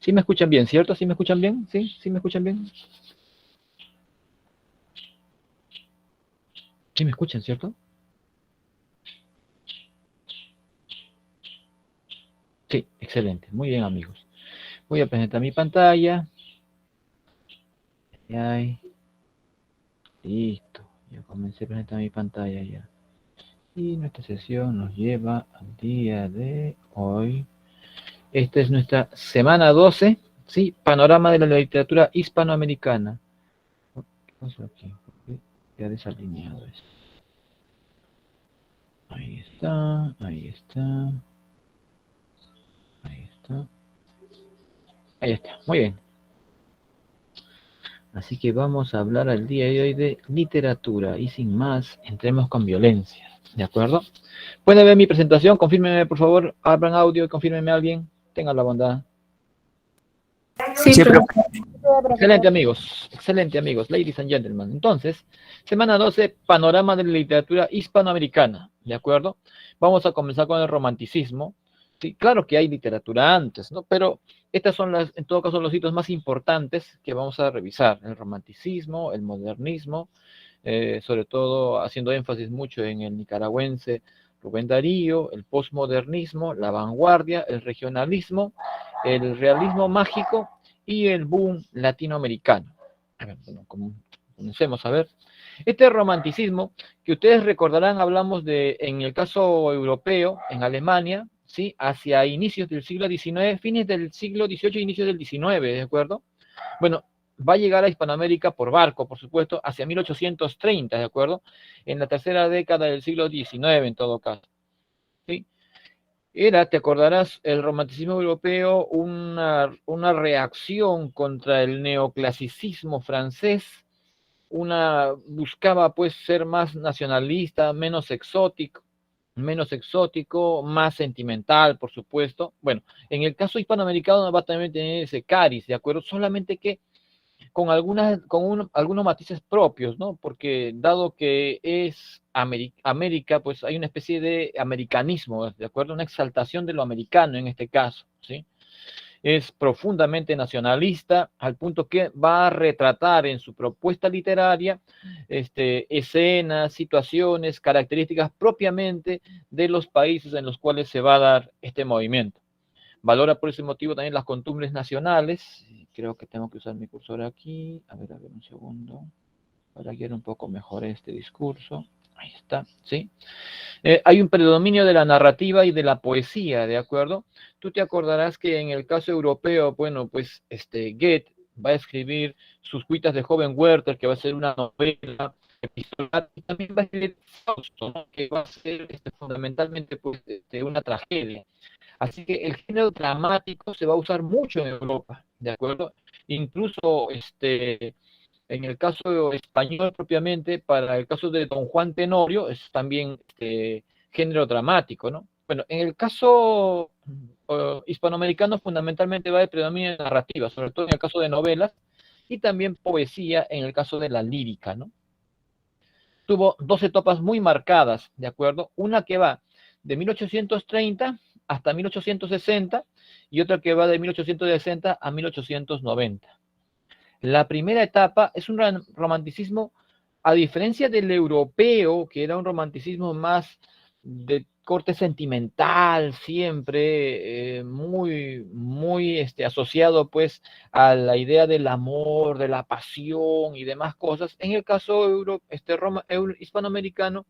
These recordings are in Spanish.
¿Sí me escuchan bien, cierto? ¿Sí me escuchan bien? ¿Sí? ¿Sí me escuchan bien? ¿Sí me escuchan, cierto? Sí, excelente. Muy bien, amigos. Voy a presentar mi pantalla. Ay, listo. Ya comencé a presentar mi pantalla ya. Y nuestra sesión nos lleva al día de hoy. Esta es nuestra semana 12, ¿sí? Panorama de la literatura hispanoamericana. ¿Qué pasó aquí? Ya desalineado esto. Ahí está, ahí está, ahí está. Ahí está, muy bien. Así que vamos a hablar al día de hoy de literatura y sin más, entremos con violencia, ¿de acuerdo? ¿Pueden ver mi presentación? Confírmenme, por favor, abran audio y confírmenme a alguien. Tengan la bondad. Sí, Sí, profe. Excelente amigos, ladies and gentlemen. Entonces, semana 12, panorama de la literatura hispanoamericana, ¿de acuerdo? Vamos a comenzar con el romanticismo. Sí, claro que hay literatura antes, ¿no? Pero estas son las, en todo caso, los hitos más importantes que vamos a revisar. El romanticismo, el modernismo, sobre todo haciendo énfasis mucho en el nicaragüense Rubén Darío, el postmodernismo, la vanguardia, el regionalismo, el realismo mágico y el boom latinoamericano. A ver, bueno, comencemos a ver. Este romanticismo, que ustedes recordarán, hablamos de, en el caso europeo, en Alemania, ¿sí? Hacia inicios del siglo XIX, fines del siglo XVIII, inicios del XIX, ¿de acuerdo? Bueno, va a llegar a Hispanoamérica por barco, por supuesto, hacia 1830, ¿de acuerdo? En la tercera década del siglo XIX, en todo caso. ¿Sí? Era, te acordarás, el romanticismo europeo una reacción contra el neoclasicismo francés, buscaba pues ser más nacionalista, menos exótico, más sentimental, por supuesto. Bueno, en el caso hispanoamericano va a también tener ese cariz, ¿de acuerdo? Solamente que algunos matices propios, ¿no? Porque dado que es América, pues hay una especie de americanismo, ¿de acuerdo? Una exaltación de lo americano en este caso, ¿sí? Es profundamente nacionalista, al punto que va a retratar en su propuesta literaria escenas, situaciones, características propiamente de los países en los cuales se va a dar este movimiento. Valora por ese motivo también las costumbres nacionales. Creo que tengo que usar mi cursor aquí. A ver, un segundo. Para guiar un poco mejor este discurso. Ahí está, ¿sí? Hay un predominio de la narrativa y de la poesía, ¿de acuerdo? Tú te acordarás que en el caso europeo, bueno, pues Goethe va a escribir sus cuitas de joven Werther, que va a ser una novela epistolar, y también va a escribir Fausto, ¿no? Que va a ser fundamentalmente pues, una tragedia. Así que el género dramático se va a usar mucho en Europa, ¿de acuerdo? Incluso en el caso español propiamente, para el caso de Don Juan Tenorio, es también género dramático, ¿no? Bueno, en el caso hispanoamericano fundamentalmente va de predominio narrativa, sobre todo en el caso de novelas, y también poesía en el caso de la lírica, ¿no? Tuvo dos etapas muy marcadas, ¿de acuerdo? Una que va de 1830 hasta 1860 y otra que va de 1860 a 1890. La primera etapa es un romanticismo, a diferencia del europeo, que era un romanticismo más de corte sentimental, siempre muy asociado pues a la idea del amor, de la pasión y demás cosas. En el caso hispanoamericano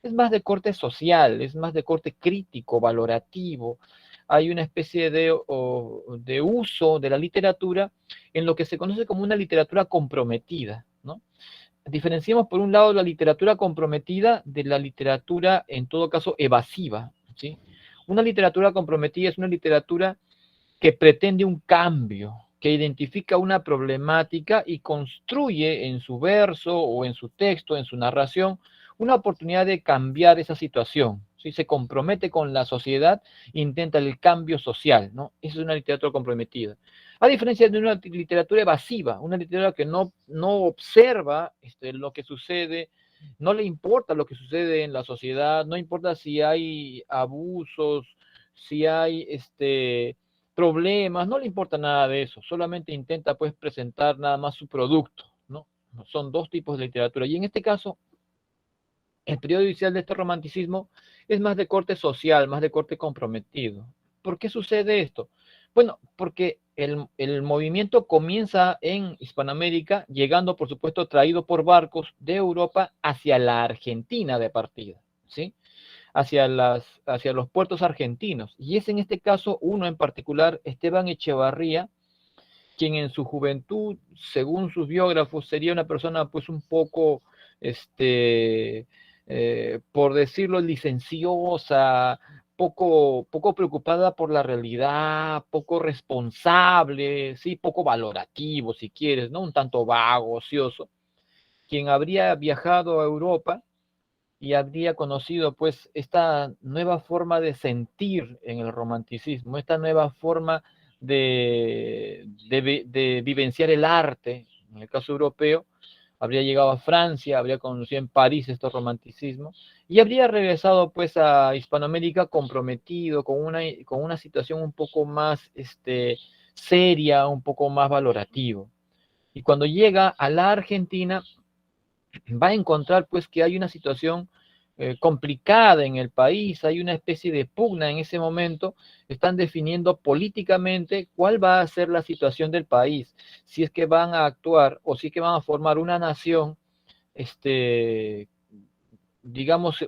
es más de corte social, es más de corte crítico, valorativo. Hay una especie de uso de la literatura en lo que se conoce como una literatura comprometida, ¿no? Diferenciamos por un lado la literatura comprometida de la literatura, en todo caso, evasiva, ¿sí? Una literatura comprometida es una literatura que pretende un cambio, que identifica una problemática y construye en su verso o en su texto, en su narración, una oportunidad de cambiar esa situación. ¿Sí? Se compromete con la sociedad, intenta el cambio social, ¿no? Esa es una literatura comprometida. A diferencia de una literatura evasiva, una literatura que no observa lo que sucede, no le importa lo que sucede en la sociedad, no importa si hay abusos, si hay problemas, no le importa nada de eso, solamente intenta pues presentar nada más su producto, ¿no? Son dos tipos de literatura. Y en este caso, el periodo inicial de este romanticismo es más de corte social, más de corte comprometido. ¿Por qué sucede esto? Bueno, porque el movimiento comienza en Hispanoamérica, llegando, por supuesto, traído por barcos de Europa hacia la Argentina de partida, ¿sí? Hacia los puertos argentinos. Y es en este caso uno en particular, Esteban Echevarría, quien en su juventud, según sus biógrafos, sería una persona pues un poco, por decirlo, licenciosa, poco preocupada por la realidad, poco responsable, sí, poco valorativo, si quieres, ¿no? Un tanto vago, ocioso, quien habría viajado a Europa y habría conocido pues esta nueva forma de sentir en el romanticismo, esta nueva forma de vivenciar el arte, en el caso europeo, habría llegado a Francia, habría conocido en París este romanticismo, y habría regresado pues a Hispanoamérica comprometido con una situación un poco más seria, un poco más valorativo. Y cuando llega a la Argentina, va a encontrar pues que hay una situación complicada en el país, hay una especie de pugna en ese momento, están definiendo políticamente cuál va a ser la situación del país, si es que van a actuar o si es que van a formar una nación, este, digamos,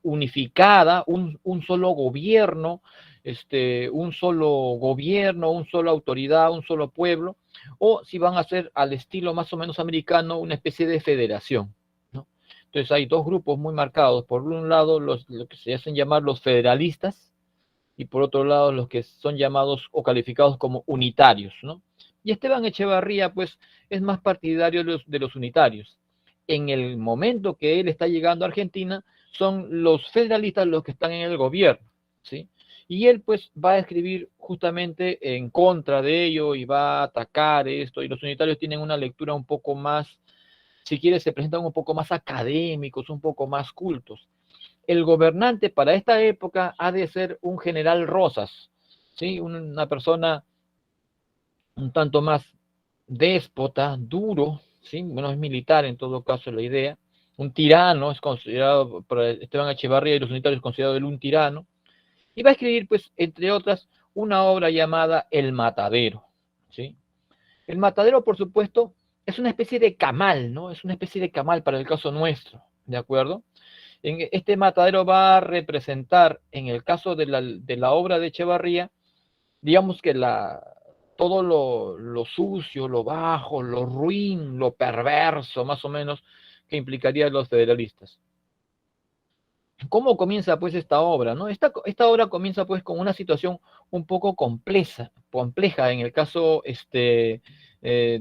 unificada, un solo gobierno, un solo gobierno, un solo autoridad, un solo pueblo, o si van a ser al estilo más o menos americano, una especie de federación, ¿no? Entonces hay dos grupos muy marcados, por un lado lo que se hacen llamar los federalistas, y por otro lado los que son llamados o calificados como unitarios, ¿no? Y Esteban Echevarría, pues, es más partidario de los unitarios. En el momento que él está llegando a Argentina, son los federalistas los que están en el gobierno, ¿sí? Y él, pues, va a escribir justamente en contra de ello y va a atacar esto, y los unitarios tienen una lectura un poco más, si quieres, se presentan un poco más académicos, un poco más cultos. El gobernante para esta época ha de ser un general Rosas, ¿sí? Una persona un tanto más déspota, duro, ¿sí? Bueno, es militar en todo caso la idea. Un tirano, es considerado por Esteban Echevarría y los unitarios, considerado él un tirano. Y va a escribir, pues, entre otras, una obra llamada El Matadero, ¿sí? El Matadero, por supuesto, es una especie de camal, ¿no? Es una especie de camal para el caso nuestro, ¿de acuerdo? Este matadero va a representar, en el caso de la obra de Echevarría, digamos que todo lo sucio, lo bajo, lo ruin, lo perverso, más o menos, que implicaría los federalistas. ¿Cómo comienza pues esta obra? ¿No? Esta obra comienza pues con una situación un poco compleja en el caso de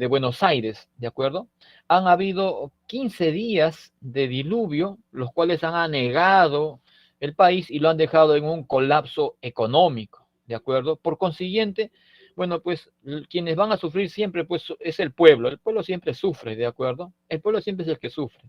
Buenos Aires, ¿de acuerdo? Han habido 15 días de diluvio, los cuales han anegado el país y lo han dejado en un colapso económico, ¿de acuerdo? Por consiguiente, bueno, pues quienes van a sufrir siempre pues es el pueblo siempre sufre, ¿de acuerdo? El pueblo siempre es el que sufre.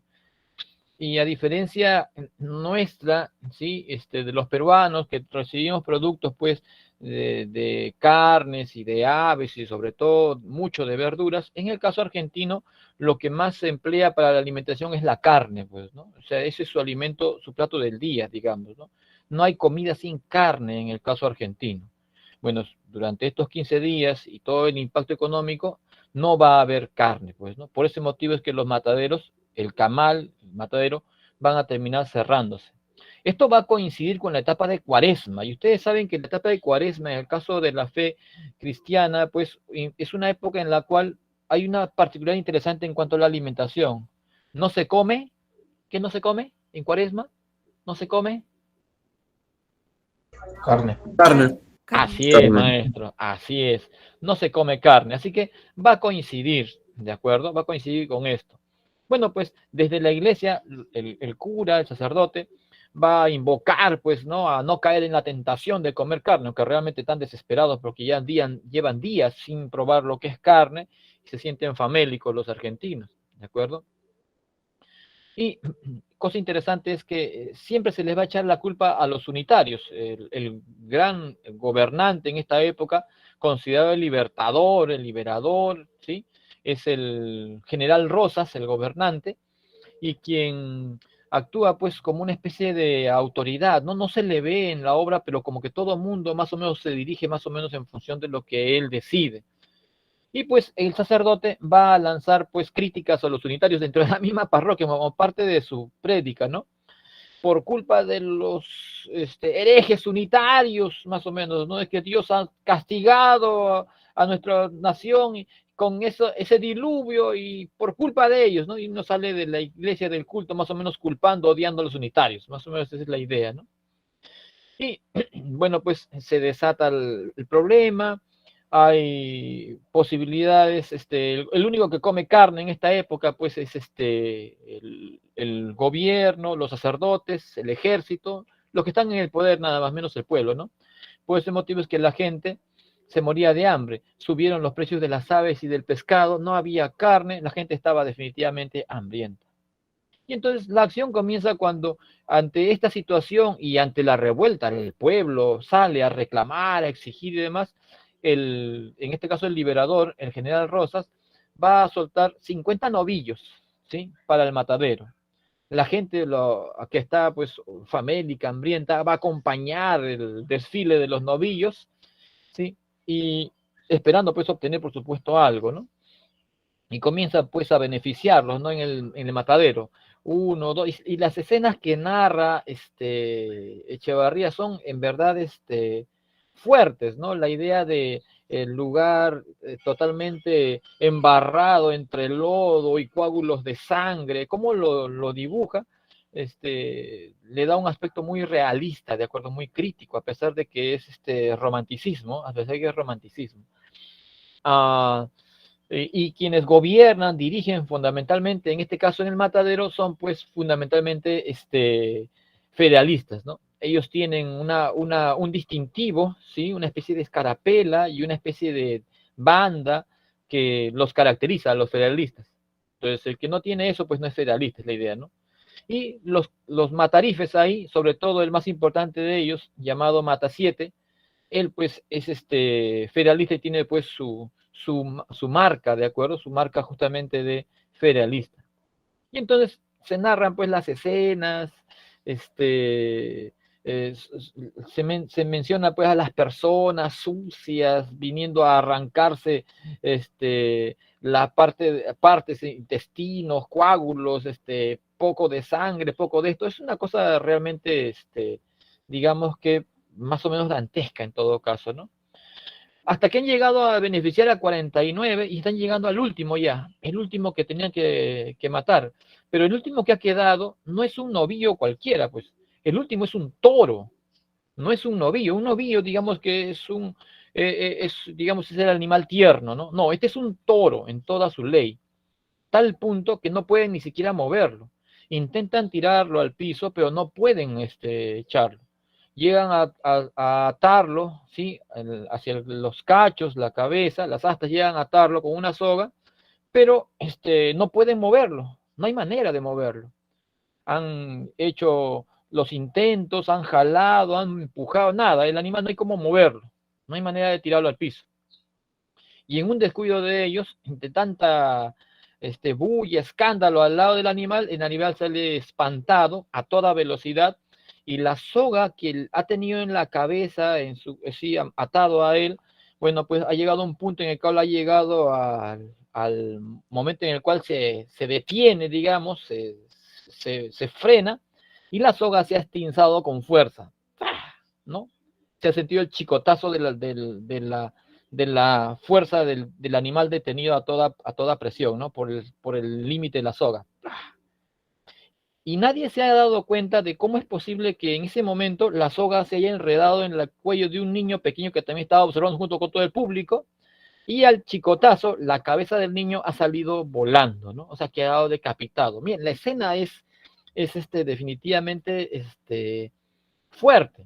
Y a diferencia nuestra, ¿sí? De los peruanos que recibimos productos pues de carnes y de aves y sobre todo mucho de verduras, en el caso argentino lo que más se emplea para la alimentación es la carne, pues, ¿no? O sea, ese es su alimento, su plato del día, digamos, ¿no? No hay comida sin carne en el caso argentino. Bueno, durante estos 15 días y todo el impacto económico, no va a haber carne, pues, ¿no? Por ese motivo es que los mataderos, el camal, el matadero, van a terminar cerrándose. Esto va a coincidir con la etapa de Cuaresma, y ustedes saben que la etapa de Cuaresma, en el caso de la fe cristiana, pues es una época en la cual hay una particularidad interesante en cuanto a la alimentación. No se come, ¿qué no se come en Cuaresma? No se come. Carne. Carne. Así es, Carne. maestro, así es. No se come carne, así que va a coincidir, ¿de acuerdo? Va a coincidir con esto. Bueno, pues desde la iglesia, el cura, el sacerdote, va a invocar, pues, ¿no? A no caer en la tentación de comer carne, aunque realmente están desesperados porque ya llevan días sin probar lo que es carne y se sienten famélicos los argentinos, ¿de acuerdo? Y cosa interesante es que siempre se les va a echar la culpa a los unitarios. El gran gobernante en esta época considerado el libertador, el liberador, ¿sí? Es el general Rosas, el gobernante, y quien actúa pues como una especie de autoridad, ¿no? No se le ve en la obra, pero como que todo el mundo más o menos se dirige más o menos en función de lo que él decide. Y pues el sacerdote va a lanzar pues críticas a los unitarios dentro de la misma parroquia como parte de su prédica, ¿no? Por culpa de los herejes unitarios, más o menos, ¿no? Es que Dios ha castigado a nuestra nación con ese diluvio y por culpa de ellos, ¿no? Y no sale de la iglesia del culto más o menos culpando, odiando a los unitarios, más o menos esa es la idea, ¿no? Y bueno, pues se desata el problema, hay posibilidades, el único que come carne en esta época pues es el gobierno, los sacerdotes, el ejército, los que están en el poder nada más menos el pueblo, ¿no? Por ese motivo es que la gente se moría de hambre, subieron los precios de las aves y del pescado, no había carne, la gente estaba definitivamente hambrienta. Y entonces la acción comienza cuando ante esta situación y ante la revuelta, el pueblo sale a reclamar, a exigir y demás, en este caso el liberador, el general Rosas, va a soltar 50 novillos, ¿sí? Para el matadero. La gente que está pues famélica, hambrienta, va a acompañar el desfile de los novillos, ¿sí? Y esperando pues obtener por supuesto algo, ¿no? Y comienza pues a beneficiarlos, ¿no? En el matadero. Uno, dos, y las escenas que narra Echevarría son en verdad fuertes, ¿no? La idea de el lugar totalmente embarrado entre lodo y coágulos de sangre, cómo lo dibuja, le da un aspecto muy realista, de acuerdo, muy crítico, a pesar de que es romanticismo, a pesar de que es romanticismo. Ah, y quienes gobiernan, dirigen fundamentalmente, en este caso en el matadero, son pues fundamentalmente federalistas, ¿no? Ellos tienen un distintivo, ¿sí? Una especie de escarapela y una especie de banda que los caracteriza a los federalistas. Entonces, el que no tiene eso, pues no es federalista, es la idea, ¿no? Y los matarifes ahí, sobre todo el más importante de ellos, llamado Mata 7, él pues es federalista y tiene pues su marca, ¿de acuerdo? Su marca justamente de federalista. Y entonces se narran pues las escenas, se menciona pues a las personas sucias viniendo a arrancarse partes, intestinos, coágulos, poco de sangre, poco de esto. Es una cosa realmente, digamos que más o menos dantesca en todo caso, ¿no? Hasta que han llegado a beneficiar a 49 y están llegando al último ya, el último que tenían que matar. Pero el último que ha quedado no es un novillo cualquiera, pues. El último es un toro, no es un novillo. Un novillo, digamos que digamos, es el animal tierno, ¿no? No, este es un toro en toda su ley, tal punto que no pueden ni siquiera moverlo. Intentan tirarlo al piso, pero no pueden echarlo. Llegan a atarlo, ¿sí? Hacia los cachos, la cabeza, las astas, llegan a atarlo con una soga, pero no pueden moverlo, no hay manera de moverlo. Han hecho los intentos, han jalado, han empujado, nada, el animal no hay cómo moverlo, no hay manera de tirarlo al piso. Y en un descuido de ellos, de tanta bulla, escándalo al lado del animal, el animal sale espantado a toda velocidad y la soga que él ha tenido en la cabeza, sí, atado a él, bueno, pues ha llegado a un punto en el cual ha llegado al momento en el cual se detiene, digamos, se frena y la soga se ha estinzado con fuerza, ¿no? Se ha sentido el chicotazo de la fuerza del animal detenido a toda presión, ¿no? Por el límite de la soga. Y nadie se ha dado cuenta de cómo es posible que en ese momento la soga se haya enredado en el cuello de un niño pequeño que también estaba observando junto con todo el público, y al chicotazo la cabeza del niño ha salido volando, ¿no? O sea, ha quedado decapitado. Bien, la escena es definitivamente fuerte.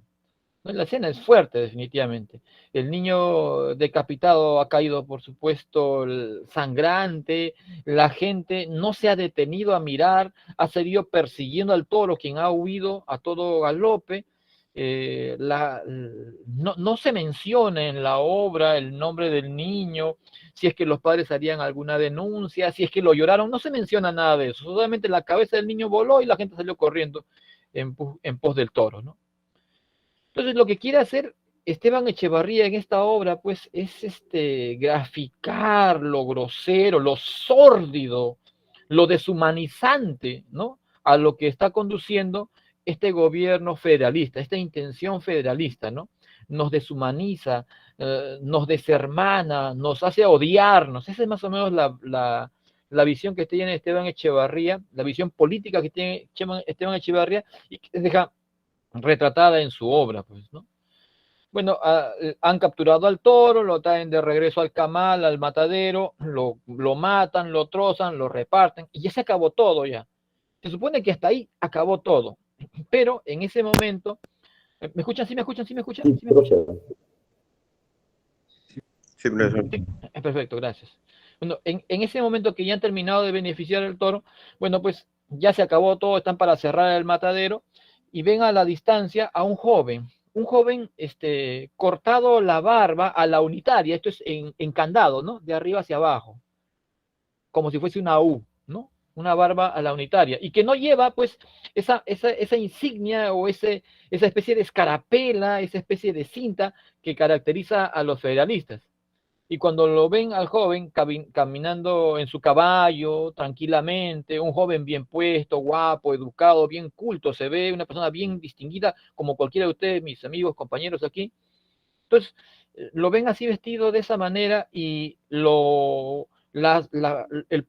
La escena es fuerte, definitivamente. El niño decapitado ha caído, por supuesto, sangrante. La gente no se ha detenido a mirar, ha seguido persiguiendo al toro, quien ha huido a todo galope. no se menciona en la obra el nombre del niño, si es que los padres harían alguna denuncia, si es que lo lloraron, no se menciona nada de eso, solamente la cabeza del niño voló y la gente salió corriendo en pos del toro, ¿no? Entonces lo que quiere hacer Esteban Echevarría en esta obra, pues, es graficar lo grosero, lo sórdido, lo deshumanizante, ¿no? A lo que está conduciendo este gobierno federalista, esta intención federalista, ¿no? Nos deshumaniza, nos deshermana, nos hace odiarnos. Esa es más o menos la visión que tiene Esteban Echevarría, la visión política que tiene Esteban Echevarría y que deja retratada en su obra, pues, ¿no? Bueno, han capturado al toro, lo traen de regreso al camal, al matadero, lo matan, lo trozan, lo reparten, y ya se acabó todo ya. Se supone que hasta ahí acabó todo. Pero en ese momento, ¿me escuchan? ¿Sí me escuchan? ¿Sí me escuchan? Sí, ¿Sí me escuchan? Sí, profesor. Sí, perfecto, gracias. Bueno, en ese momento que ya han terminado de beneficiar el toro, bueno, pues ya se acabó todo, están para cerrar el matadero, y ven a la distancia a un joven cortado la barba a la unitaria, esto es en candado, ¿no? De arriba hacia abajo, como si fuese una U, ¿no? Una barba a la unitaria, y que no lleva, pues, esa insignia o esa especie de escarapela, esa especie de cinta que caracteriza a los federalistas. Y cuando lo ven al joven caminando en su caballo tranquilamente, un joven bien puesto, guapo, educado, bien culto, se ve una persona bien distinguida, como cualquiera de ustedes, mis amigos, compañeros aquí. Entonces, lo ven así vestido de esa manera y el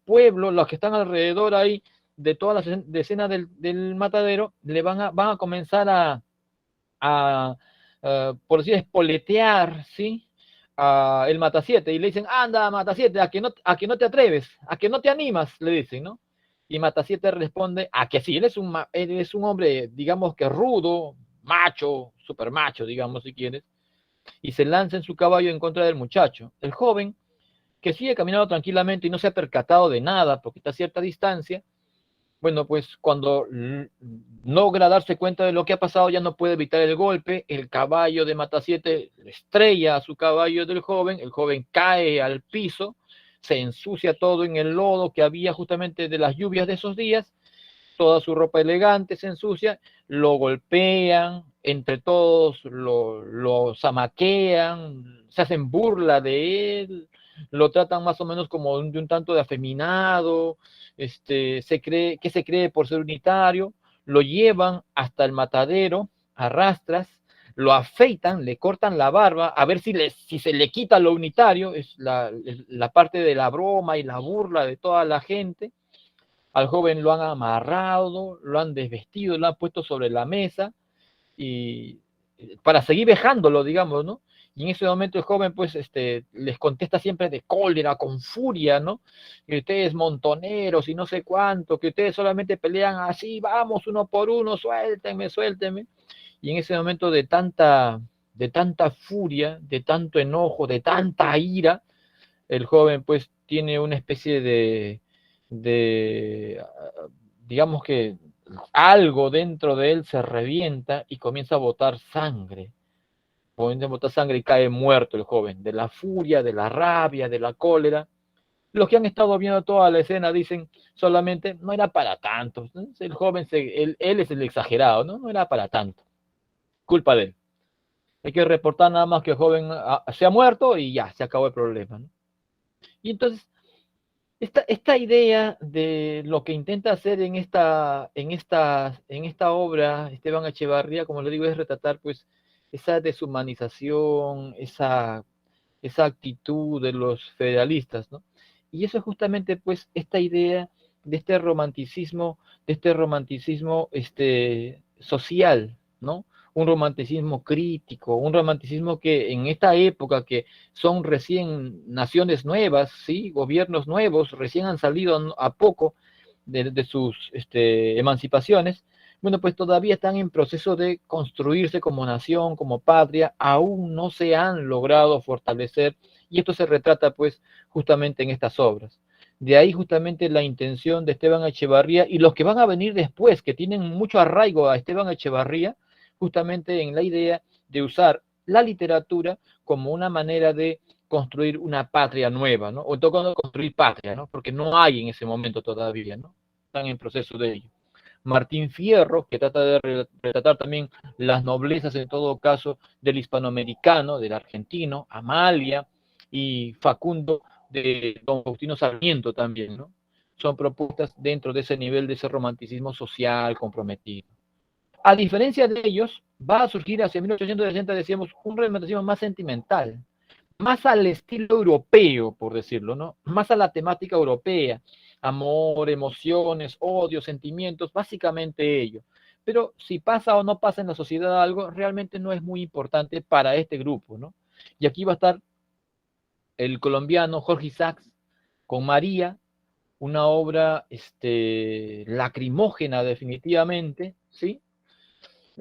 pueblo, los que están alrededor ahí de todas las escenas del matadero, van a comenzar por decir, espoletear, ¿sí? El Matasiete, y le dicen, anda, Matasiete, a que no te atreves, a que no te animas, le dicen, ¿no? Y Matasiete responde, a que sí, él es un hombre, digamos que rudo, macho, super macho, digamos, si quieres, y se lanza en su caballo en contra del muchacho. El joven, que sigue caminando tranquilamente y no se ha percatado de nada, porque está a cierta distancia, bueno, pues cuando logra darse cuenta de lo que ha pasado, ya no puede evitar el golpe, el caballo de Matasiete estrella a su caballo del joven, el joven cae al piso, se ensucia todo en el lodo que había justamente de las lluvias de esos días, toda su ropa elegante se ensucia, lo golpean, entre todos lo zamaquean, se hacen burla de él, lo tratan más o menos como de un tanto de afeminado, se cree por ser unitario, lo llevan hasta el matadero, arrastras, lo afeitan, le cortan la barba, a ver si se le quita lo unitario, es la parte de la broma y la burla de toda la gente. Al joven lo han amarrado, lo han desvestido, lo han puesto sobre la mesa y para seguir vejándolo, digamos, ¿no? Y en ese momento el joven, pues, les contesta siempre de cólera, con furia, ¿no? Que ustedes montoneros y no sé cuánto, que ustedes solamente pelean así, vamos uno por uno, suéltenme, suéltenme. Y en ese momento de tanta furia, de tanto enojo, de tanta ira, el joven, pues, tiene una especie de digamos que algo dentro de él se revienta y comienza a botar sangre. Comienza a botar sangre y cae muerto el joven, de la furia, de la rabia, de la cólera. Los que han estado viendo toda la escena dicen solamente, no era para tanto. El joven, él es el exagerado, ¿no? No era para tanto. Culpa de él. Hay que reportar nada más que el joven se ha muerto y ya, se acabó el problema, ¿no? Y entonces, esta idea de lo que intenta hacer en esta obra Esteban Echevarría, como le digo, es retratar pues esa deshumanización, esa actitud de los federalistas, ¿no? Y eso es justamente pues esta idea de este romanticismo social, ¿no? Un romanticismo crítico, un romanticismo que en esta época que son recién naciones nuevas, ¿sí? Gobiernos nuevos, recién han salido a poco de sus emancipaciones, bueno, pues todavía están en proceso de construirse como nación, como patria, aún no se han logrado fortalecer, y esto se retrata pues justamente en estas obras. De ahí justamente la intención de Esteban Echevarría y los que van a venir después, que tienen mucho arraigo a Esteban Echevarría, justamente en la idea de usar la literatura como una manera de construir una patria nueva, ¿no? O en todo caso, construir patria, ¿no? Porque no hay en ese momento todavía, ¿no? Están en proceso de ello. Martín Fierro, que trata de retratar también las noblezas en todo caso del hispanoamericano, del argentino, Amalia y Facundo de Don Faustino Sarmiento también, ¿no? Son propuestas dentro de ese nivel de ese romanticismo social comprometido. A diferencia de ellos, va a surgir hacia 1860, decíamos, un romanticismo más sentimental, más al estilo europeo, por decirlo, ¿no? Más a la temática europea, amor, emociones, odio, sentimientos, básicamente ello. Pero si pasa o no pasa en la sociedad algo, realmente no es muy importante para este grupo, ¿no? Y aquí va a estar el colombiano Jorge Isaacs con María, una obra lacrimógena definitivamente, ¿sí?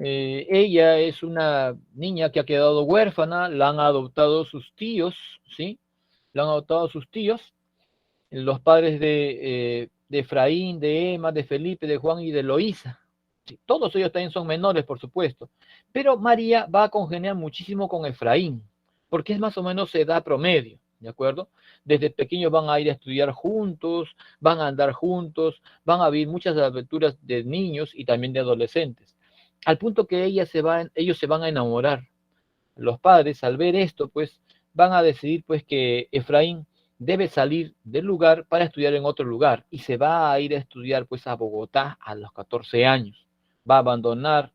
Ella es una niña que ha quedado huérfana, la han adoptado sus tíos, ¿sí? La han adoptado sus tíos, los padres de Efraín, de Emma, de Felipe, de Juan y de Loísa. Sí, todos ellos también son menores, por supuesto. Pero María va a congeniar muchísimo con Efraín, porque es más o menos edad promedio, ¿de acuerdo? Desde pequeños van a ir a estudiar juntos, van a andar juntos, van a vivir muchas aventuras de niños y también de adolescentes. Al punto que ellos se van a enamorar. Los padres, al ver esto, pues van a decidir pues que Efraín debe salir del lugar para estudiar en otro lugar y se va a ir a estudiar pues a Bogotá a los 14 años. Va a abandonar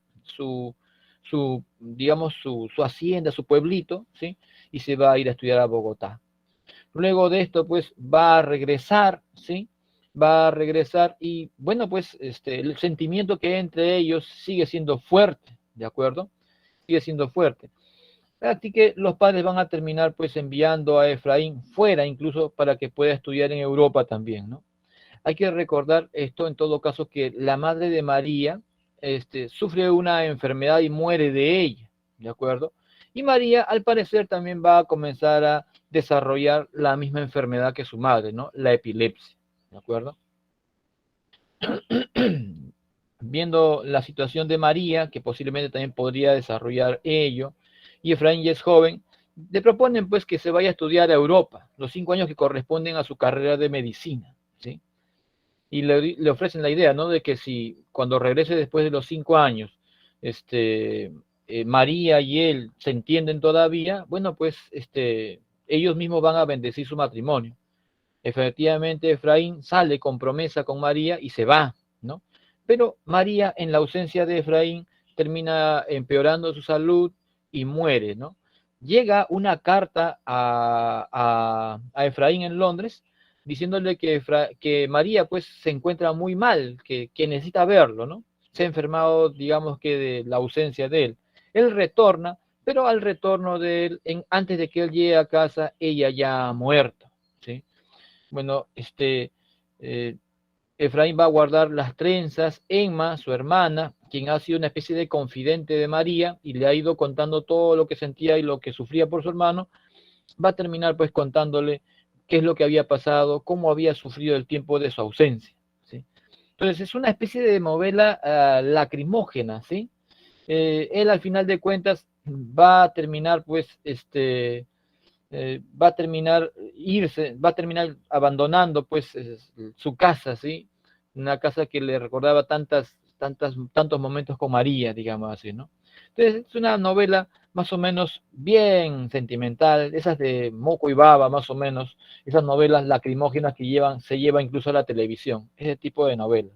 digamos, su hacienda, su pueblito, ¿sí? Y se va a ir a estudiar a Bogotá. Luego de esto, pues va a regresar, ¿sí? Va a regresar y bueno, pues el sentimiento que hay entre ellos sigue siendo fuerte, ¿de acuerdo? Sigue siendo fuerte. Así que los padres van a terminar pues enviando a Efraín fuera incluso para que pueda estudiar en Europa también, ¿no? Hay que recordar esto en todo caso que la madre de María sufre una enfermedad y muere de ella, ¿de acuerdo? Y María al parecer también va a comenzar a desarrollar la misma enfermedad que su madre, ¿no? La epilepsia, ¿de acuerdo? Viendo la situación de María, que posiblemente también podría desarrollar ello, y Efraín ya es joven, le proponen pues que se vaya a estudiar a Europa, los 5 años que corresponden a su carrera de medicina, ¿sí? Y le ofrecen la idea, ¿no? De que si cuando regrese después de los 5 años, María y él se entienden todavía, bueno, pues ellos mismos van a bendecir su matrimonio. Efectivamente, Efraín sale con promesa con María y se va, ¿no? Pero María, en la ausencia de Efraín, termina empeorando su salud y muere, ¿no? Llega una carta a Efraín en Londres diciéndole que María pues se encuentra muy mal, que necesita verlo, ¿no? Se ha enfermado, digamos que de la ausencia de él. Él retorna, pero al retorno de él, antes de que él llegue a casa, ella ya ha muerto, ¿sí? Bueno, eh, Efraín va a guardar las trenzas. Emma, su hermana, quien ha sido una especie de confidente de María y le ha ido contando todo lo que sentía y lo que sufría por su hermano, va a terminar pues contándole qué es lo que había pasado, cómo había sufrido el tiempo de su ausencia, ¿sí? Entonces es una especie de novela lacrimógena, ¿sí? Él al final de cuentas va a terminar pues va a terminar va a terminar abandonando pues su casa, ¿sí? Una casa que le recordaba tantos momentos con María, digamos así, ¿no? Entonces es una novela más o menos bien sentimental, esas de Moco y Baba, más o menos, esas novelas lacrimógenas que se lleva incluso a la televisión, ese tipo de novelas.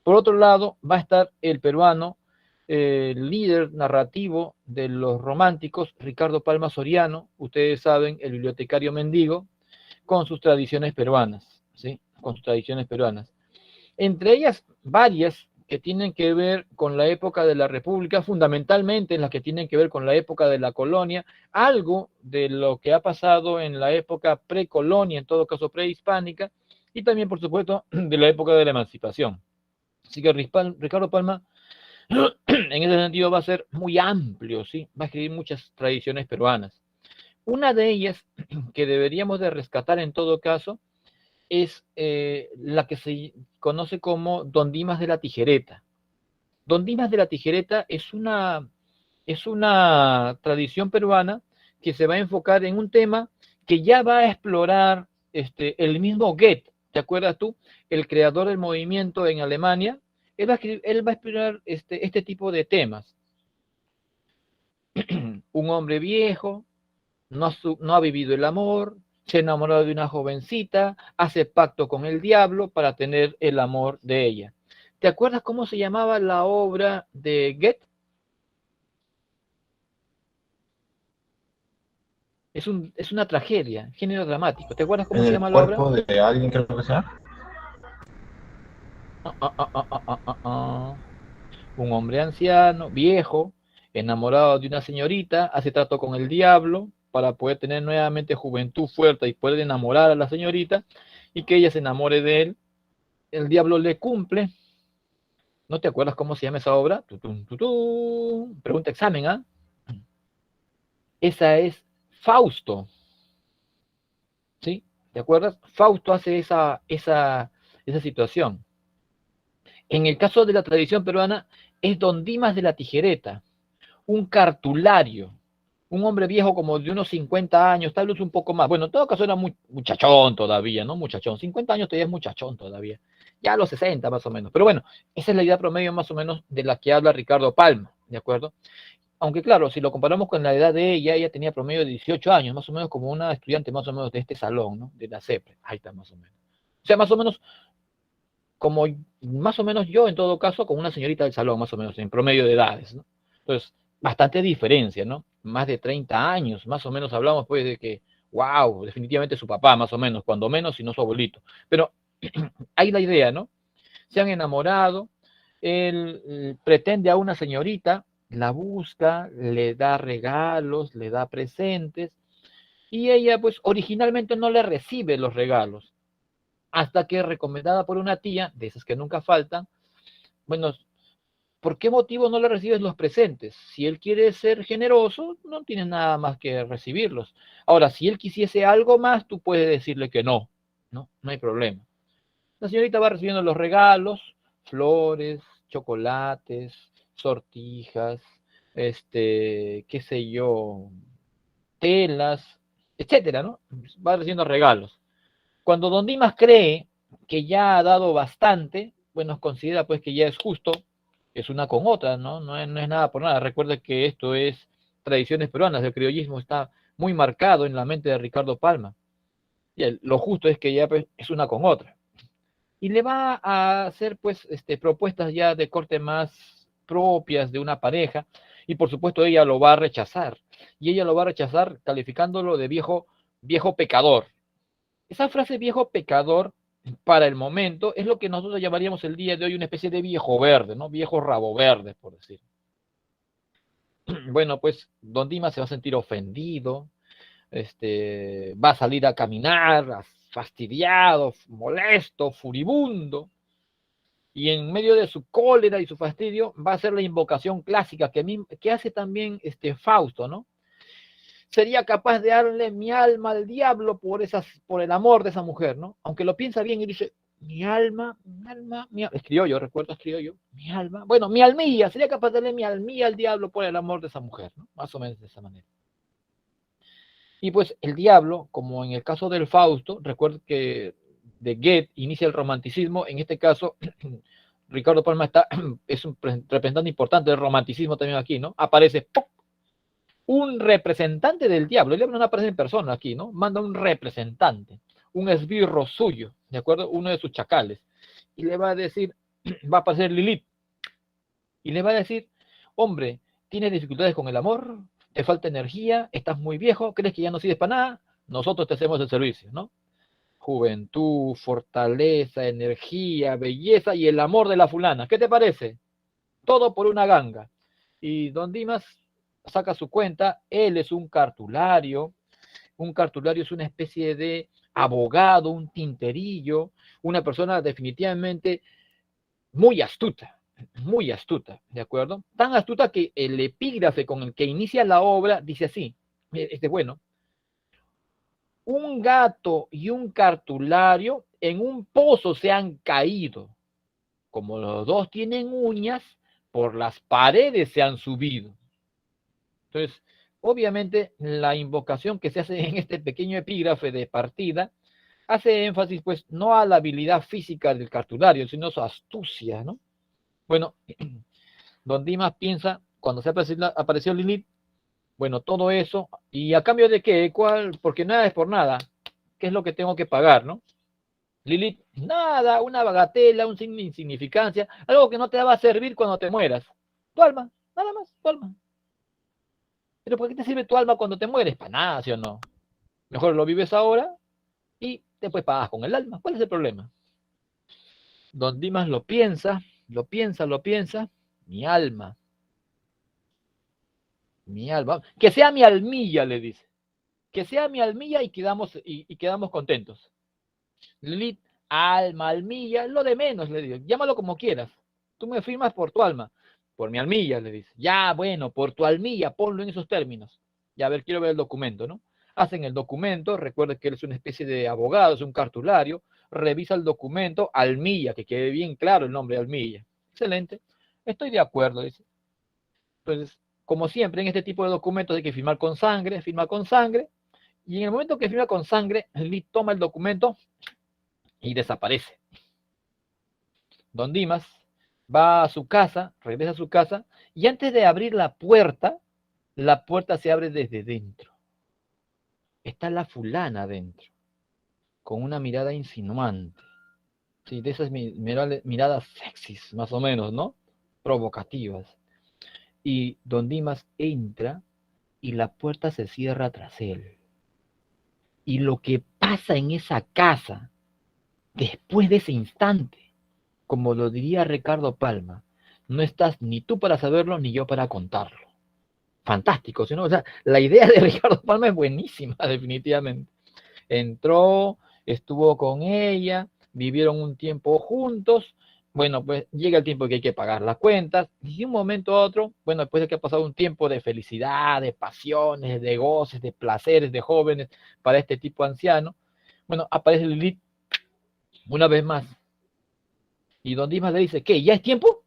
Por otro lado, va a estar el peruano, líder narrativo de los románticos, Ricardo Palma Soriano, ustedes saben, el bibliotecario mendigo, con sus tradiciones peruanas, ¿sí? Con sus tradiciones peruanas. Entre ellas, varias que tienen que ver con la época de la República, fundamentalmente las que tienen que ver con la época de la colonia, algo de lo que ha pasado en la época precolonia, en todo caso prehispánica, y también, por supuesto, de la época de la emancipación. Así que Ricardo Palma, en ese sentido, va a ser muy amplio, ¿sí? Va a escribir muchas tradiciones peruanas. Una de ellas que deberíamos de rescatar en todo caso es la que se conoce como Don Dimas de la Tijereta. Don Dimas de la Tijereta es una tradición peruana que se va a enfocar en un tema que ya va a explorar el mismo Goethe, ¿te acuerdas tú? El creador del movimiento en Alemania, él va a explorar este tipo de temas. Un hombre viejo, no ha vivido el amor, se enamoró de una jovencita, hace pacto con el diablo para tener el amor de ella. ¿Te acuerdas cómo se llamaba la obra de Goethe? Es una tragedia, género dramático. ¿Te acuerdas cómo En se el llama la obra? cuerpo de alguien, creo que sea. Ah, ah, ah, ah, ah, ah, ah. Un hombre anciano, viejo, enamorado de una señorita, hace trato con el diablo para poder tener nuevamente juventud fuerte y poder enamorar a la señorita y que ella se enamore de él. El diablo le cumple. ¿No te acuerdas cómo se llama esa obra? Tutum, tutum. Pregunta examen, ¿ah? Esa es Fausto, ¿sí? ¿Te acuerdas? Fausto hace esa situación. En el caso de la tradición peruana, es Don Dimas de la Tijereta, un cartulario, un hombre viejo como de unos 50 años, tal vez un poco más. Bueno, en todo caso era muy muchachón todavía, ¿no? Muchachón. 50 años todavía es muchachón todavía. Ya a los 60 más o menos. Pero bueno, esa es la idea promedio más o menos de la que habla Ricardo Palma, ¿de acuerdo? Aunque claro, si lo comparamos con la edad de ella tenía promedio de 18 años, más o menos como una estudiante más o menos de este salón, ¿no? De la CEPRE. Ahí está más o menos. O sea, más o menos como más o menos yo en todo caso con una señorita del salón, más o menos en promedio de edades, ¿no? Entonces, bastante diferencia, ¿no? Más de 30 años, más o menos hablamos pues de que, wow, definitivamente su papá, más o menos, cuando menos, si no su abuelito. Pero hay la idea, ¿no? Se han enamorado, él pretende a una señorita, la busca, le da regalos, le da presentes, y ella pues originalmente no le recibe los regalos, hasta que recomendada por una tía, de esas que nunca faltan, bueno, ¿por qué motivo no le recibes los presentes? Si él quiere ser generoso, no tiene nada más que recibirlos. Ahora, si él quisiese algo más, tú puedes decirle que no, no, no hay problema. La señorita va recibiendo los regalos, flores, chocolates, sortijas, qué sé yo, telas, etcétera, ¿no? Va recibiendo regalos. Cuando Don Dimas cree que ya ha dado bastante, bueno, considera pues que ya es justo, es una con otra, ¿no? No es nada por nada. Recuerda que esto es tradiciones peruanas, el criollismo está muy marcado en la mente de Ricardo Palma. Y lo justo es que ya pues, es una con otra. Y le va a hacer pues propuestas ya de corte más propias de una pareja, y por supuesto ella lo va a rechazar. Y ella lo va a rechazar calificándolo de viejo pecador. Esa frase viejo pecador, para el momento, es lo que nosotros llamaríamos el día de hoy una especie de viejo verde, ¿no? Viejo rabo verde, por decir. Bueno, pues Don Dimas se va a sentir ofendido, va a salir a caminar, fastidiado, molesto, furibundo, y en medio de su cólera y su fastidio va a hacer la invocación clásica que hace también Fausto, ¿no? Sería capaz de darle mi alma al diablo por el amor de esa mujer, ¿no? Aunque lo piensa bien y dice, mi alma, escribió yo, recuerdo, escribió yo, mi alma, bueno, mi almilla, sería capaz de darle mi almilla al diablo por el amor de esa mujer, ¿no? Más o menos de esa manera. Y pues el diablo, como en el caso del Fausto, recuerdo que de Goethe inicia el romanticismo, en este caso Ricardo Palma es un representante importante del romanticismo también aquí, ¿no? Aparece ¡pum!, un representante del diablo. El diablo no aparece en persona aquí, ¿no? Manda un representante, un esbirro suyo, ¿de acuerdo? Uno de sus chacales. Y le va a decir, va a aparecer Lilith, y le va a decir, hombre, ¿tienes dificultades con el amor? ¿Te falta energía? ¿Estás muy viejo? ¿Crees que ya no sirves para nada? Nosotros te hacemos el servicio, ¿no? Juventud, fortaleza, energía, belleza y el amor de la fulana. ¿Qué te parece? Todo por una ganga. Y Don Dimas saca su cuenta, él es un cartulario es una especie de abogado, un tinterillo, una persona definitivamente muy astuta, ¿de acuerdo? Tan astuta que el epígrafe con el que inicia la obra dice así, bueno, un gato y un cartulario en un pozo se han caído. Como los dos tienen uñas, por las paredes se han subido. Entonces, obviamente, la invocación que se hace en este pequeño epígrafe de partida hace énfasis, pues, no a la habilidad física del cartulario, sino a su astucia, ¿no? Bueno, don Dimas piensa, cuando se apareció Lilith, bueno, todo eso, ¿y a cambio de qué? ¿Cuál? Porque nada es por nada. ¿Qué es lo que tengo que pagar, no? Lilith, nada, una bagatela, un signo de insignificancia, algo que no te va a servir cuando te mueras. Tu alma, nada más, tu alma. Pero ¿por qué te sirve tu alma cuando te mueres? Para nada, ¿sí o no? Mejor lo vives ahora y después pagas con el alma. ¿Cuál es el problema? Don Dimas lo piensa, lo piensa, lo piensa. Mi alma, mi alma. Que sea mi almilla, le dice. Que sea mi almilla y quedamos contentos. Lilith, alma, almilla, lo de menos, le digo. Llámalo como quieras. Tú me firmas por tu alma. Por mi almilla, le dice. Ya, bueno, por tu almilla, ponlo en esos términos. Ya, a ver, quiero ver el documento, ¿no? Hacen el documento, recuerden que él es una especie de abogado, es un cartulario, revisa el documento, almilla, que quede bien claro el nombre de almilla. Excelente, estoy de acuerdo, dice. Entonces, como siempre, en este tipo de documentos hay que firmar con sangre, firma con sangre, y en el momento que firma con sangre, Lee toma el documento y desaparece. Don Dimas va a su casa, regresa a su casa, y antes de abrir la puerta se abre desde dentro. Está la fulana dentro, con una mirada insinuante. Sí, de esas miradas sexys, más o menos, ¿no? Provocativas. Y don Dimas entra y la puerta se cierra tras él. Y lo que pasa en esa casa, después de ese instante, como lo diría Ricardo Palma, no estás ni tú para saberlo ni yo para contarlo. Fantástico, ¿sí, no? O sea, la idea de Ricardo Palma es buenísima, definitivamente. Entró, estuvo con ella, vivieron un tiempo juntos. Bueno, pues llega el tiempo que hay que pagar las cuentas, y de un momento a otro, bueno, después de que ha pasado un tiempo de felicidad, de pasiones, de goces, de placeres, de jóvenes para este tipo anciano, bueno, aparece Lilith una vez más. Y don Dimas le dice, ¿qué? ¿Ya es tiempo?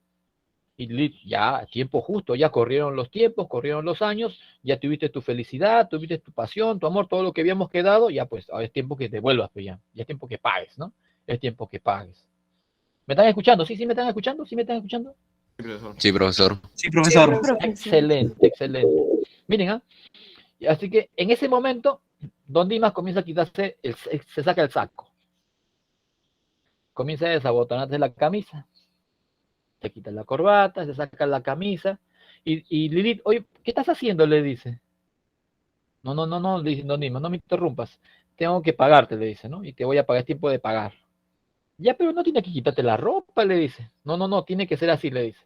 Y Lilith, ya, tiempo justo, ya corrieron los tiempos, corrieron los años, ya tuviste tu felicidad, tuviste tu pasión, tu amor, todo lo que habíamos quedado, ya pues, ahora es tiempo que te vuelvas, pues ya es tiempo que pagues, ¿no? Es tiempo que pagues. ¿Me están escuchando? ¿Sí, sí me están escuchando? ¿Sí me están escuchando? Sí, profesor. Sí, profesor. Excelente, excelente. Miren, ¿ah? Así que en ese momento, don Dimas comienza a quitarse, se saca el saco. Comienza a desabotonarse la camisa. Se quita la corbata, se saca la camisa. Y Lilith, oye, ¿qué estás haciendo? Le dice. No, le dice don Dimas, no me interrumpas. Tengo que pagarte, le dice, ¿no? Y te voy a pagar, es tiempo de pagar. Ya, pero no tiene que quitarte la ropa, le dice. No, tiene que ser así, le dice.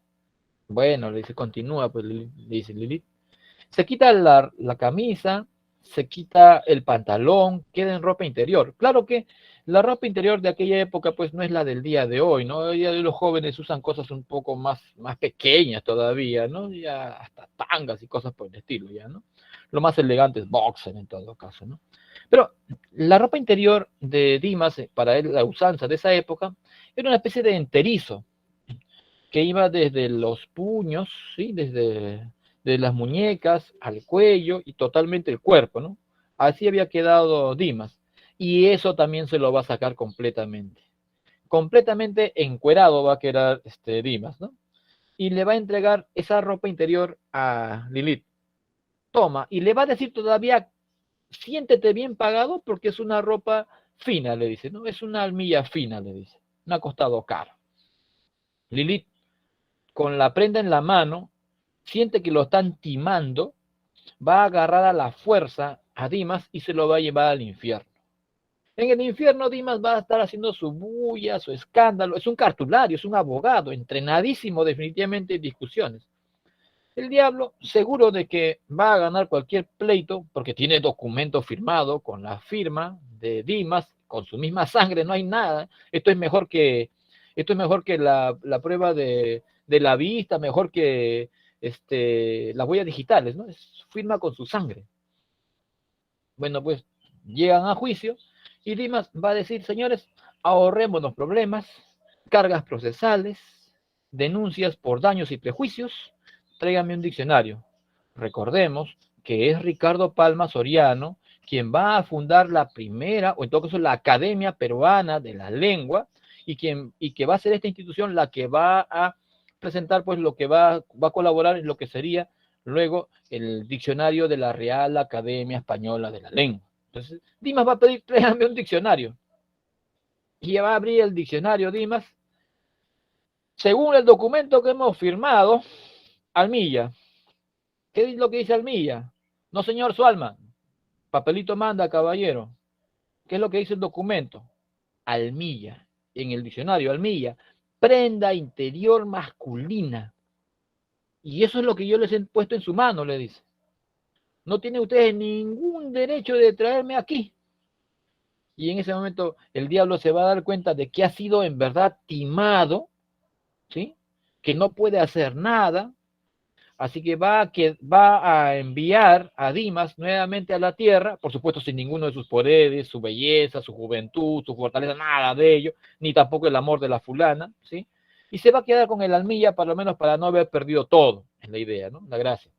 Bueno, le dice, continúa, pues le dice Lilith. Se quita la camisa, se quita el pantalón, queda en ropa interior. Claro que la ropa interior de aquella época pues no es la del día de hoy, ¿no? Hoy día los jóvenes usan cosas un poco más pequeñas todavía, ¿no? Ya hasta tangas y cosas por el estilo, ya, ¿no? Lo más elegante es boxer en todo caso, ¿no? Pero la ropa interior de Dimas, para él, la usanza de esa época, era una especie de enterizo que iba desde los puños, ¿sí? Desde de las muñecas al cuello y totalmente el cuerpo, ¿no? Así había quedado Dimas. Y eso también se lo va a sacar completamente. Completamente encuerado va a quedar Dimas, ¿no? Y le va a entregar esa ropa interior a Lilith. Toma, y le va a decir todavía, siéntete bien pagado porque es una ropa fina, le dice, ¿no? Es una almilla fina, le dice. No ha costado caro. Lilith, con la prenda en la mano, siente que lo están timando, va a agarrar a la fuerza a Dimas y se lo va a llevar al infierno. En el infierno Dimas va a estar haciendo su bulla, su escándalo, es un cartulario, es un abogado, entrenadísimo definitivamente en discusiones. El diablo, seguro de que va a ganar cualquier pleito, porque tiene documento firmado con la firma de Dimas, con su misma sangre, no hay nada. Esto es mejor que la prueba de la vista, mejor que las huellas digitales, ¿no? Es firma con su sangre. Bueno, pues llegan a juicio y Dimas va a decir, señores, ahorremos los problemas, cargas procesales, denuncias por daños y prejuicios, tráigame un diccionario. Recordemos que es Ricardo Palma Soriano quien va a fundar la primera, o en todo caso la Academia Peruana de la Lengua, y que va a ser esta institución la que va a presentar pues lo que va a colaborar en lo que sería luego el diccionario de la Real Academia Española de la Lengua. Entonces, Dimas va a pedir, tráigame un diccionario. Y va a abrir el diccionario Dimas. Según el documento que hemos firmado, Almilla. ¿Qué es lo que dice Almilla? No, señor Sualma. Papelito manda, caballero. ¿Qué es lo que dice el documento? Almilla. En el diccionario, Almilla. Prenda interior masculina. Y eso es lo que yo les he puesto en su mano, le dice. No tienen ustedes ningún derecho de traerme aquí. Y en ese momento el diablo se va a dar cuenta de que ha sido en verdad timado, ¿sí? Que no puede hacer nada. Así que va a enviar a Dimas nuevamente a la tierra, por supuesto sin ninguno de sus poderes, su belleza, su juventud, su fortaleza, nada de ello, ni tampoco el amor de la fulana, ¿sí? Y se va a quedar con el Almilla, por lo menos para no haber perdido todo, es la idea, ¿no? La gracia.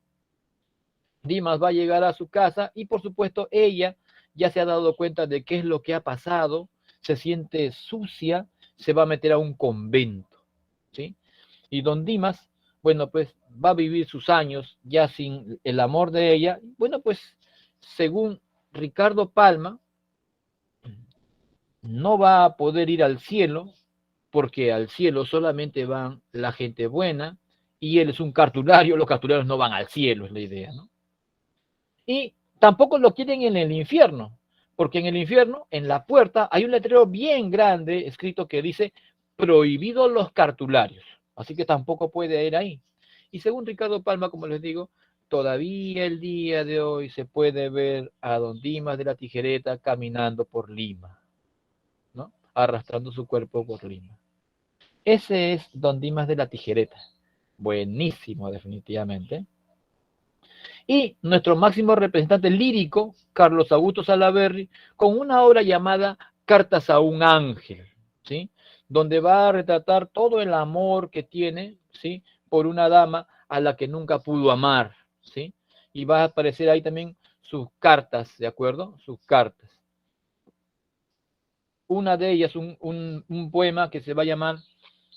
Dimas va a llegar a su casa y por supuesto ella ya se ha dado cuenta de qué es lo que ha pasado, se siente sucia, se va a meter a un convento, ¿sí? Y don Dimas, bueno, pues va a vivir sus años ya sin el amor de ella. Bueno, pues según Ricardo Palma, no va a poder ir al cielo porque al cielo solamente van la gente buena y él es un cartulario, los cartularios no van al cielo, es la idea, ¿no? Y tampoco lo quieren en el infierno, porque en el infierno, en la puerta, hay un letrero bien grande escrito que dice prohibido los cartularios, así que tampoco puede ir ahí. Y según Ricardo Palma, como les digo, todavía el día de hoy se puede ver a don Dimas de la Tijereta caminando por Lima, ¿no? Arrastrando su cuerpo por Lima. Ese es don Dimas de la Tijereta. Buenísimo, definitivamente. Y nuestro máximo representante lírico, Carlos Augusto Salaverry, con una obra llamada Cartas a un ángel, ¿sí? Donde va a retratar todo el amor que tiene, ¿sí? Por una dama a la que nunca pudo amar, ¿sí? Y va a aparecer ahí también sus cartas, ¿de acuerdo? Sus cartas. Una de ellas, un poema que se va a llamar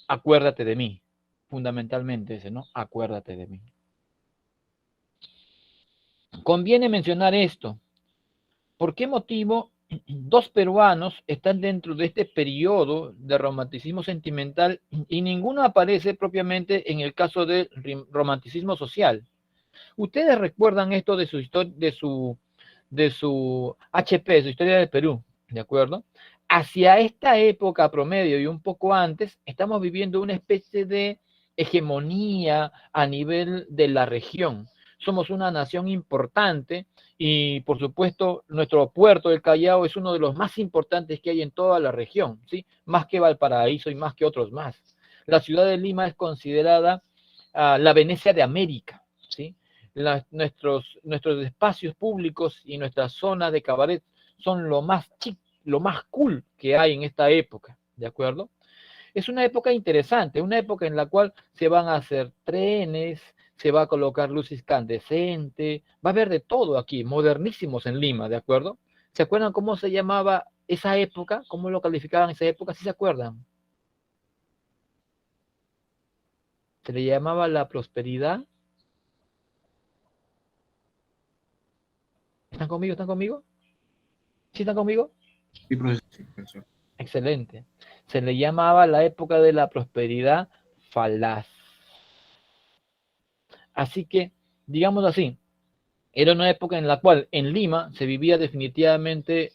Acuérdate de mí, fundamentalmente ese, ¿no? Acuérdate de mí. Conviene mencionar esto. ¿Por qué motivo dos peruanos están dentro de este periodo de romanticismo sentimental y ninguno aparece propiamente en el caso del romanticismo social? Ustedes recuerdan esto de su historia, de su HP, su historia del Perú, ¿de acuerdo? Hacia esta época promedio y un poco antes, estamos viviendo una especie de hegemonía a nivel de la región. Somos una nación importante y, por supuesto, nuestro puerto del Callao es uno de los más importantes que hay en toda la región, ¿sí? Más que Valparaíso y más que otros más. La ciudad de Lima es considerada la Venecia de América, ¿sí? Nuestros espacios públicos y nuestras zonas de cabaret son lo más chic, lo más cool que hay en esta época, ¿de acuerdo? Es una época interesante, una época en la cual se van a hacer trenes, se va a colocar luz incandescente, va a haber de todo aquí, modernísimos en Lima, ¿de acuerdo? ¿Se acuerdan cómo se llamaba esa época? ¿Cómo lo calificaban esa época? ¿Sí se acuerdan? Se le llamaba la prosperidad. ¿Están conmigo? ¿Están conmigo? ¿Sí están conmigo? Sí, profesor. Sí, profesor. Excelente. Se le llamaba la época de la prosperidad falaz. Así que, digamos así, era una época en la cual en Lima se vivía definitivamente,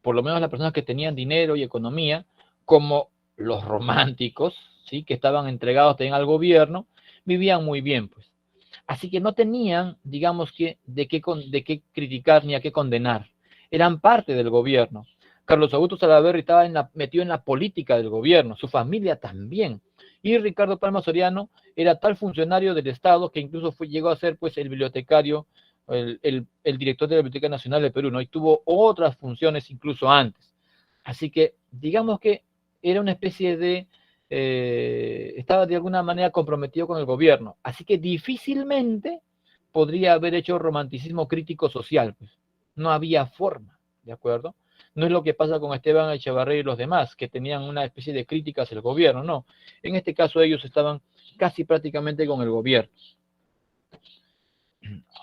por lo menos las personas que tenían dinero y economía, como los románticos, ¿sí? Que estaban entregados también al gobierno, vivían muy bien, pues. Así que no tenían, digamos que, de qué criticar ni a qué condenar. Eran parte del gobierno. Carlos Augusto Salaverry estaba metido en la política del gobierno, su familia también. Y Ricardo Palma Soriano era tal funcionario del Estado que incluso llegó a ser pues el bibliotecario, el director de la Biblioteca Nacional de Perú, ¿no? Y tuvo otras funciones incluso antes. Así que digamos que era una especie de estaba de alguna manera comprometido con el gobierno, así que difícilmente podría haber hecho romanticismo crítico social, pues. No había forma, ¿de acuerdo? No es lo que pasa con Esteban Echevarría y los demás, que tenían una especie de crítica hacia el gobierno, no. En este caso ellos estaban casi prácticamente con el gobierno.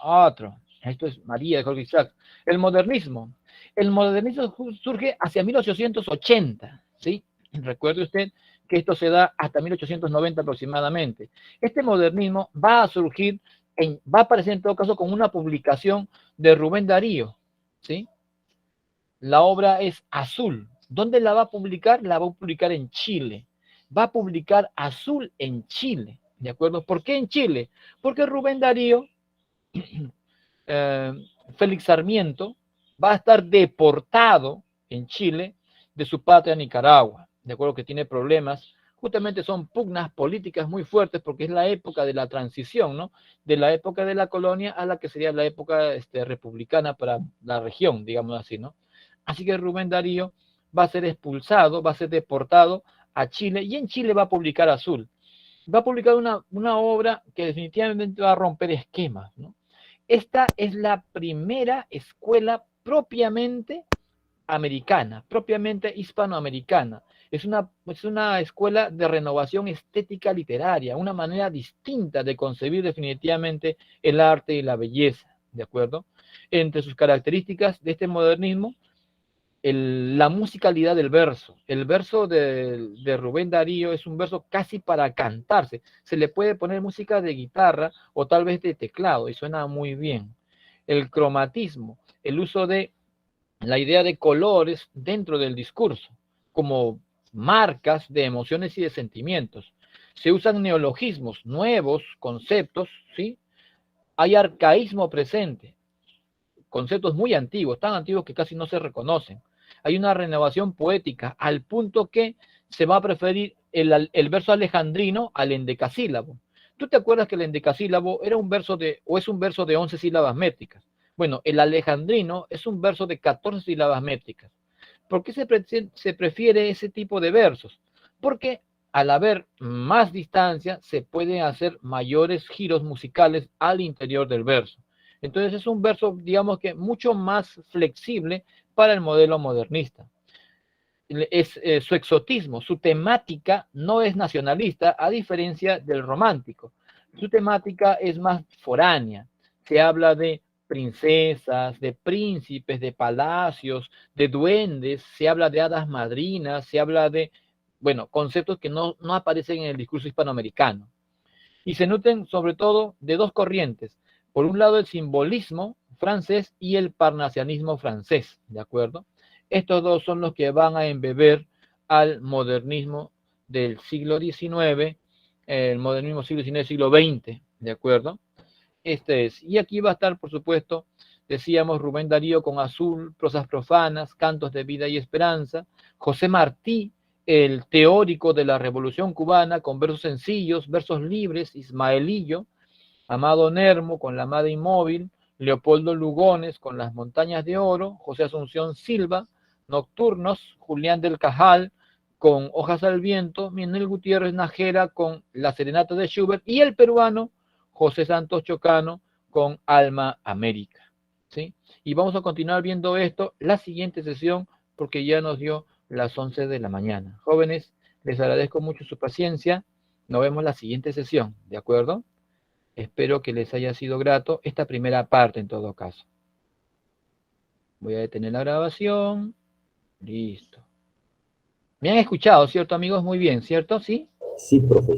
Otro, esto es María de Jorge Isaac. El modernismo. El modernismo surge hacia 1880, ¿sí? Recuerde usted que esto se da hasta 1890 aproximadamente. Este modernismo va a surgir, va a aparecer en todo caso con una publicación de Rubén Darío, ¿sí? La obra es Azul. ¿Dónde la va a publicar? La va a publicar en Chile. Va a publicar Azul en Chile, ¿de acuerdo? ¿Por qué en Chile? Porque Rubén Darío, Félix Sarmiento, va a estar deportado en Chile de su patria Nicaragua, de acuerdo que tiene problemas, justamente son pugnas políticas muy fuertes porque es la época de la transición, ¿no? De la época de la colonia a la que sería la época republicana para la región, digamos así, ¿no? Así que Rubén Darío va a ser expulsado, va a ser deportado a Chile y en Chile va a publicar Azul. Va a publicar una obra que definitivamente va a romper esquemas, ¿no? Esta es la primera escuela propiamente americana, propiamente hispanoamericana. Es una escuela de renovación estética literaria, una manera distinta de concebir definitivamente el arte y la belleza, ¿de acuerdo? Entre sus características de este modernismo, la musicalidad del verso. El verso de Rubén Darío es un verso casi para cantarse. Se le puede poner música de guitarra o tal vez de teclado y suena muy bien. El cromatismo, el uso de la idea de colores dentro del discurso, como marcas de emociones y de sentimientos. Se usan neologismos, nuevos conceptos, ¿sí? Hay arcaísmo presente, conceptos muy antiguos, tan antiguos que casi no se reconocen. Hay una renovación poética al punto que se va a preferir el verso alejandrino al endecasílabo. ¿Tú te acuerdas que el endecasílabo era un verso o es un verso de 11 sílabas métricas? Bueno, el alejandrino es un verso de 14 sílabas métricas. ¿Por qué se prefiere ese tipo de versos? Porque al haber más distancia se pueden hacer mayores giros musicales al interior del verso. Entonces es un verso, digamos que mucho más flexible para el modelo modernista. Su exotismo, su temática no es nacionalista, a diferencia del romántico. Su temática es más foránea. Se habla de princesas, de príncipes, de palacios, de duendes, se habla de hadas madrinas, se habla de, bueno, conceptos que no aparecen en el discurso hispanoamericano. Y se nutren sobre todo de dos corrientes. Por un lado, el simbolismo francés y el parnasianismo francés, ¿de acuerdo? Estos dos son los que van a embeber al modernismo del siglo XIX, el modernismo siglo XIX, siglo XX, ¿de acuerdo? Este es. Y aquí va a estar, por supuesto, decíamos Rubén Darío con Azul, prosas profanas, cantos de vida y esperanza, José Martí, el teórico de la Revolución Cubana, con versos sencillos, versos libres, Ismaelillo, Amado Nermo con La Amada Inmóvil, Leopoldo Lugones con Las Montañas de Oro, José Asunción Silva, Nocturnos, Julián del Cajal con Hojas al Viento, Miguel Gutiérrez Nájera con La Serenata de Schubert y el peruano José Santos Chocano con Alma América, ¿sí? Y vamos a continuar viendo esto la siguiente sesión porque ya nos dio las 11 de la mañana. Jóvenes, les agradezco mucho su paciencia. Nos vemos la siguiente sesión, ¿de acuerdo? Espero que les haya sido grato esta primera parte en todo caso. Voy a detener la grabación. Listo. Me han escuchado, ¿cierto, amigos? Muy bien, ¿cierto? ¿Sí? Sí, profesor.